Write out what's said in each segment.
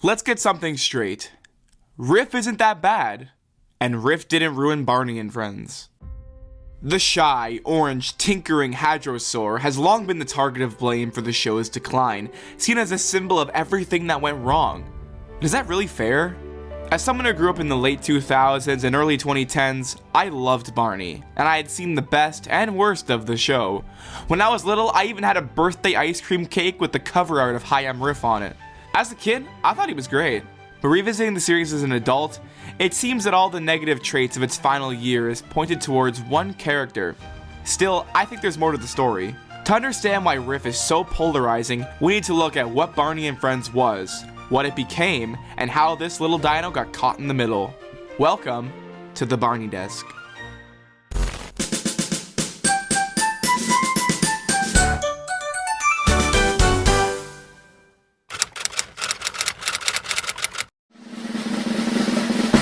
Let's get something straight. Riff isn't that bad, and Riff didn't ruin Barney and Friends. The shy, orange, tinkering hadrosaur has long been the target of blame for the show's decline, seen as a symbol of everything that went wrong. Is that really fair? As someone who grew up in the late 2000s and early 2010s, I loved Barney, and I had seen the best and worst of the show. When I was little, I even had a birthday ice cream cake with the cover art of Hi, I'm Riff on it. As a kid, I thought he was great. But revisiting the series as an adult, it seems that all the negative traits of its final years pointed towards one character. Still, I think there's more to the story. To understand why Riff is so polarizing, we need to look at what Barney and Friends was, what it became, and how this little dino got caught in the middle. Welcome to the Barney Desk.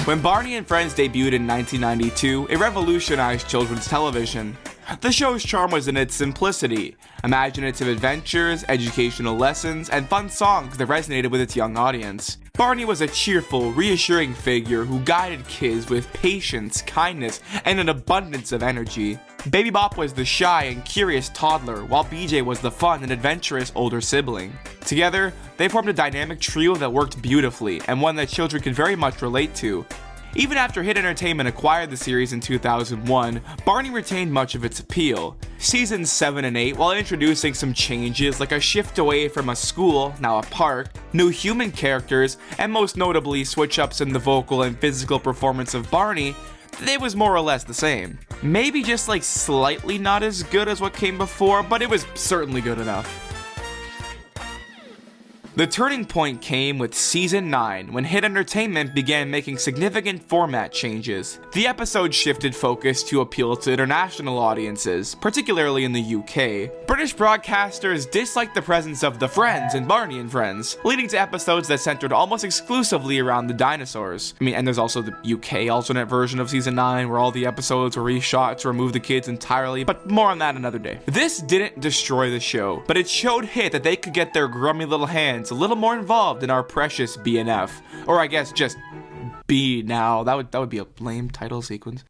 When Barney and Friends debuted in 1992, it revolutionized children's television. The show's charm was in its simplicity, imaginative adventures, educational lessons, and fun songs that resonated with its young audience. Barney was a cheerful, reassuring figure who guided kids with patience, kindness, and an abundance of energy. Baby Bop was the shy and curious toddler, while BJ was the fun and adventurous older sibling. Together, they formed a dynamic trio that worked beautifully, and one that children could very much relate to. Even after Hit Entertainment acquired the series in 2001, Barney retained much of its appeal. Seasons 7 and 8, while introducing some changes like a shift away from a school, now a park, new human characters, and most notably switch-ups in the vocal and physical performance of Barney, it was more or less the same. Maybe just like slightly not as good as what came before, but it was certainly good enough. The turning point came with Season 9, when Hit Entertainment began making significant format changes. The episode shifted focus to appeal to international audiences, particularly in the UK. British broadcasters disliked the presence of the Friends in Barney and Friends, leading to episodes that centered almost exclusively around the dinosaurs. And there's also the UK alternate version of Season 9, where all the episodes were reshot to remove the kids entirely, but more on that another day. This didn't destroy the show, but it showed Hit that they could get their grummy little hands a little more involved in our precious BNF. Or I guess just B now. That would be a lame title sequence.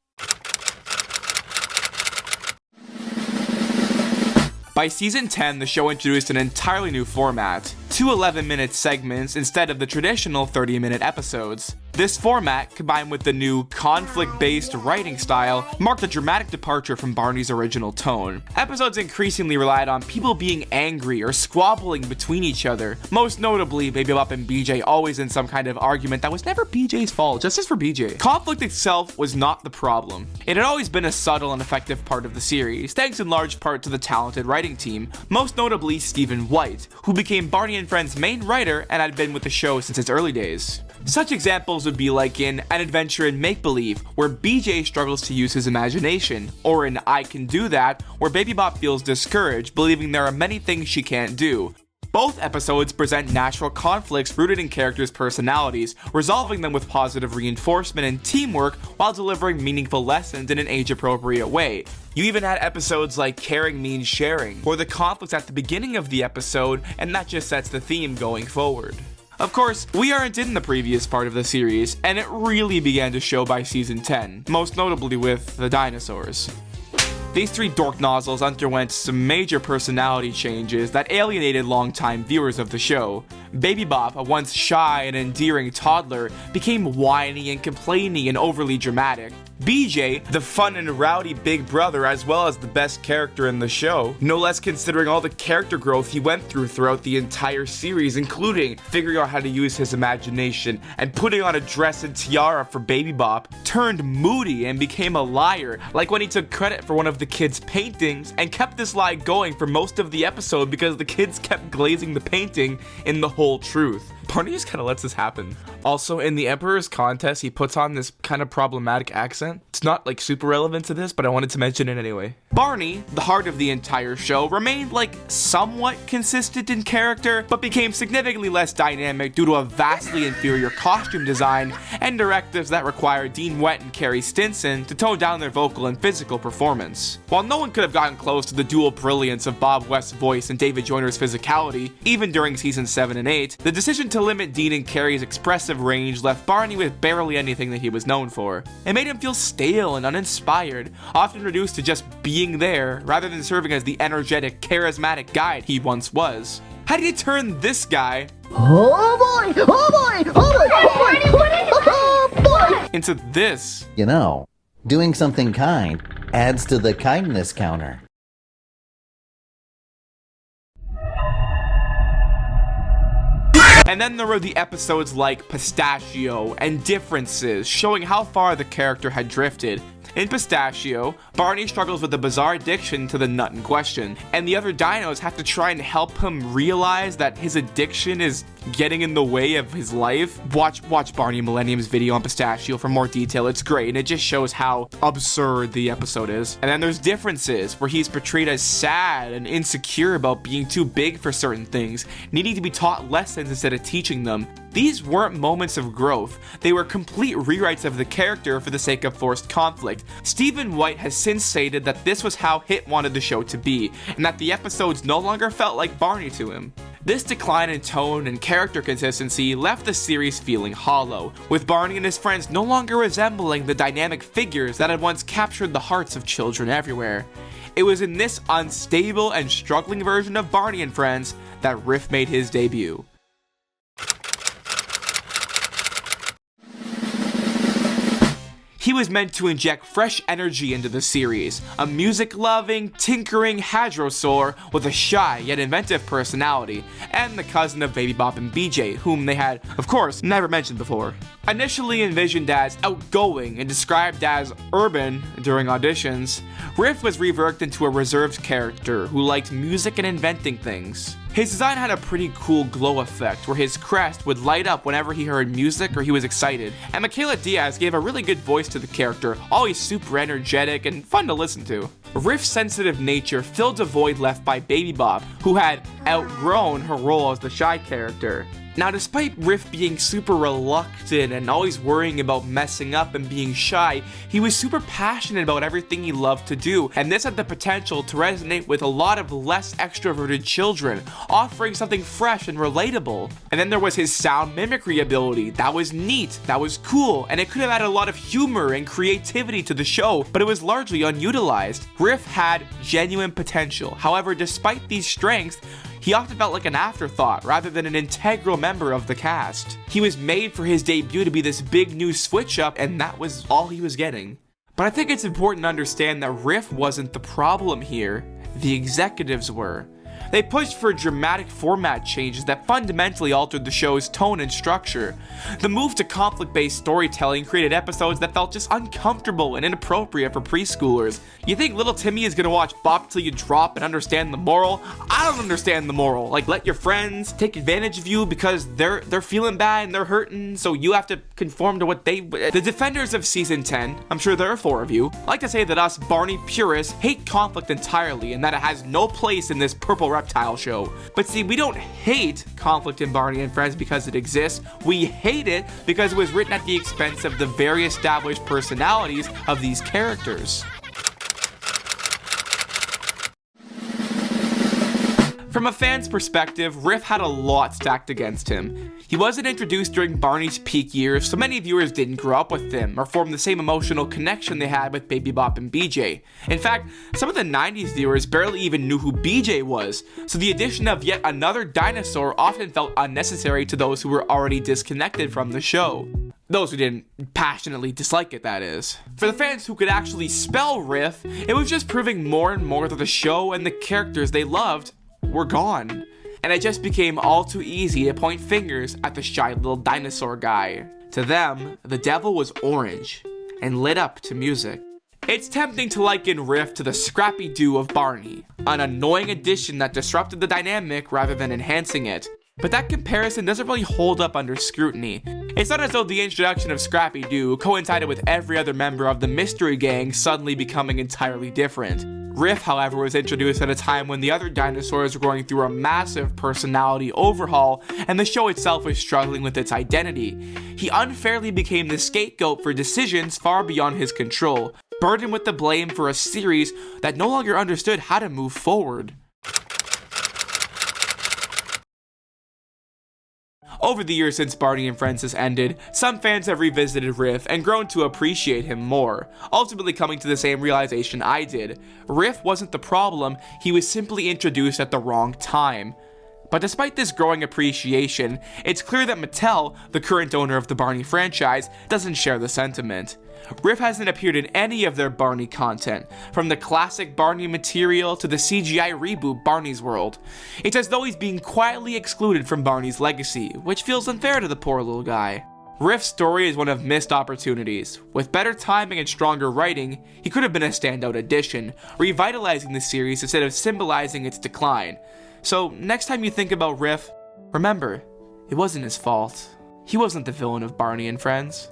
By season 10, the show introduced an entirely new format. 2 11-minute segments instead of the traditional 30-minute episodes. This format, combined with the new conflict-based writing style, marked a dramatic departure from Barney's original tone. Episodes increasingly relied on people being angry or squabbling between each other, most notably Baby Bop and BJ always in some kind of argument that was never BJ's fault, just as for BJ. Conflict itself was not the problem. It had always been a subtle and effective part of the series, thanks in large part to the talented writing team, most notably Stephen White, who became Barney and Friends' main writer and had been with the show since its early days. Such examples would be like in An Adventure in Make-Believe, where BJ struggles to use his imagination, or in I Can Do That, where Baby Bop feels discouraged, believing there are many things she can't do. Both episodes present natural conflicts rooted in characters' personalities, resolving them with positive reinforcement and teamwork while delivering meaningful lessons in an age-appropriate way. You even had episodes like Caring Means Sharing, or the conflicts at the beginning of the episode, and that just sets the theme going forward. Of course, we aren't in the previous part of the series, and it really began to show by season 10, most notably with the dinosaurs. These three dork nozzles underwent some major personality changes that alienated longtime viewers of the show. Baby Bop, a once shy and endearing toddler, became whiny and complaining and overly dramatic. BJ, the fun and rowdy big brother as well as the best character in the show, no less considering all the character growth he went through throughout the entire series, including figuring out how to use his imagination and putting on a dress and tiara for Baby Bop, turned moody and became a liar, like when he took credit for one of the kids' paintings and kept this lie going for most of the episode because the kids kept glazing the painting in the whole truth. Barney just kind of lets this happen. Also, in the Emperor's Contest, he puts on this kind of problematic accent. It's not like super relevant to this, but I wanted to mention it anyway. Barney, the heart of the entire show, remained like somewhat consistent in character, but became significantly less dynamic due to a vastly inferior costume design and directives that required Dean Wett and Carrie Stinson to tone down their vocal and physical performance. While no one could have gotten close to the dual brilliance of Bob West's voice and David Joyner's physicality, even during seasons 7 and 8, the decision to to limit Dean and Carrie's expressive range left Barney with barely anything that he was known for. It made him feel stale and uninspired, often reduced to just being there rather than serving as the energetic, charismatic guide he once was. How do you turn this guy into this? You know, doing something kind adds to the kindness counter. And then there were the episodes like Pistachio and Differences, showing how far the character had drifted. In Pistachio, Barney struggles with a bizarre addiction to the nut in question, and the other dinos have to try and help him realize that his addiction is getting in the way of his life. Watch Barney Millennium's video on Pistachio for more detail. It's great, and it just shows how absurd the episode is. And then there's Differences, where he's portrayed as sad and insecure about being too big for certain things, needing to be taught lessons instead of teaching them. These weren't moments of growth, they were complete rewrites of the character for the sake of forced conflict. Stephen White has since stated that this was how Hit wanted the show to be, and that the episodes no longer felt like Barney to him. This decline in tone and character consistency left the series feeling hollow, with Barney and his friends no longer resembling the dynamic figures that had once captured the hearts of children everywhere. It was in this unstable and struggling version of Barney and Friends that Riff made his debut. He was meant to inject fresh energy into the series, a music-loving, tinkering hadrosaur with a shy yet inventive personality, and the cousin of Baby Bop and BJ, whom they had, of course, never mentioned before. Initially envisioned as outgoing and described as urban during auditions, Riff was reworked into a reserved character who liked music and inventing things. His design had a pretty cool glow effect where his crest would light up whenever he heard music or he was excited, and Michaela Diaz gave a really good voice to the character, always super energetic and fun to listen to. Riff's sensitive nature filled a void left by Baby Bop, who had outgrown her role as the shy character. Now, despite Riff being super reluctant and always worrying about messing up and being shy, he was super passionate about everything he loved to do, and this had the potential to resonate with a lot of less extroverted children, offering something fresh and relatable. And then there was his sound mimicry ability. That was neat, that was cool, and it could have added a lot of humor and creativity to the show, but it was largely unutilized. Riff had genuine potential. However, despite these strengths, he often felt like an afterthought rather than an integral member of the cast. He was made for his debut to be this big new switch up, and that was all he was getting. But I think it's important to understand that Riff wasn't the problem here, the executives were. They pushed for dramatic format changes that fundamentally altered the show's tone and structure. The move to conflict-based storytelling created episodes that felt just uncomfortable and inappropriate for preschoolers. You think little Timmy is gonna watch Bop Till You Drop and understand the moral? I don't understand the moral. Like, let your friends take advantage of you because they're feeling bad and they're hurting, so you have to conform to what they... The defenders of Season 10, I'm sure there are 4 of you, like to say that us Barney purists hate conflict entirely and that it has no place in this purple reptile show. But see, we don't hate conflict in Barney and Friends because it exists. We hate it because it was written at the expense of the very established personalities of these characters. From a fan's perspective, Riff had a lot stacked against him. He wasn't introduced during Barney's peak years, so many viewers didn't grow up with him or form the same emotional connection they had with Baby Bop and BJ. In fact, some of the 90s viewers barely even knew who BJ was, so the addition of yet another dinosaur often felt unnecessary to those who were already disconnected from the show. Those who didn't passionately dislike it, that is. For the fans who could actually spell Riff, it was just proving more and more that the show and the characters they loved were gone. And it just became all too easy to point fingers at the shy little dinosaur guy. To them, the devil was orange and lit up to music. It's tempting to liken Riff to the Scrappy-Doo of Barney, an annoying addition that disrupted the dynamic rather than enhancing it. But that comparison doesn't really hold up under scrutiny. It's not as though the introduction of Scrappy-Doo coincided with every other member of the Mystery Gang suddenly becoming entirely different. Riff, however, was introduced at a time when the other dinosaurs were going through a massive personality overhaul, and the show itself was struggling with its identity. He unfairly became the scapegoat for decisions far beyond his control, burdened with the blame for a series that no longer understood how to move forward. Over the years since Barney and Friends has ended, some fans have revisited Riff and grown to appreciate him more, ultimately coming to the same realization I did. Riff wasn't the problem, he was simply introduced at the wrong time. But despite this growing appreciation, it's clear that Mattel, the current owner of the Barney franchise, doesn't share the sentiment. Riff hasn't appeared in any of their Barney content, from the classic Barney material to the CGI reboot Barney's World. It's as though he's being quietly excluded from Barney's legacy, which feels unfair to the poor little guy. Riff's story is one of missed opportunities. With better timing and stronger writing, he could have been a standout addition, revitalizing the series instead of symbolizing its decline. So next time you think about Riff, remember, it wasn't his fault. He wasn't the villain of Barney and Friends.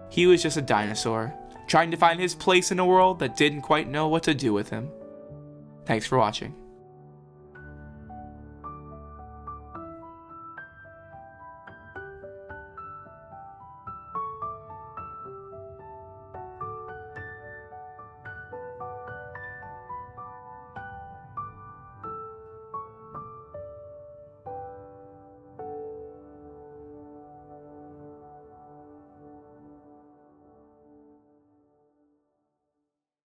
He was just a dinosaur, trying to find his place in a world that didn't quite know what to do with him. Thanks for watching.